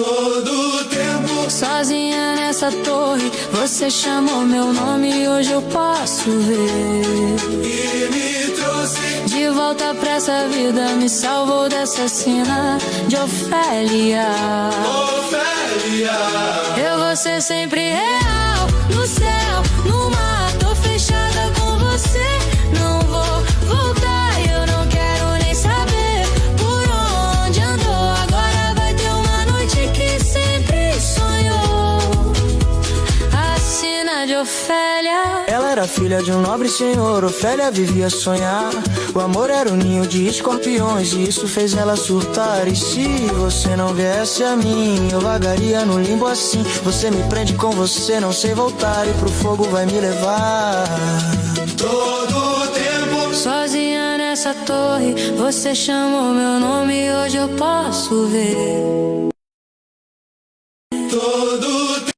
todo tempo. Sozinha nessa torre, você chamou meu nome e hoje eu posso ver. E me trouxe De volta pra essa vida, me salvou dessa cena de Ofélia. Ofélia. Eu vou ser sempre real, no céu, no mar. Tô fechada com você, não vou voltar. Eu não quero nem saber por onde andou. Agora vai ter uma noite que sempre sonhou. A sina de Ofélia. Ela era filha de um nobre senhor, Ofélia vivia sonhar. O amor era um ninho de escorpiões e isso fez ela surtar. E se você não viesse a mim, eu vagaria no limbo assim. Você me prende com você, não sei voltar e pro fogo vai me levar. Todo tempo. Sozinha nessa torre, você chamou meu nome e hoje eu posso ver. Todo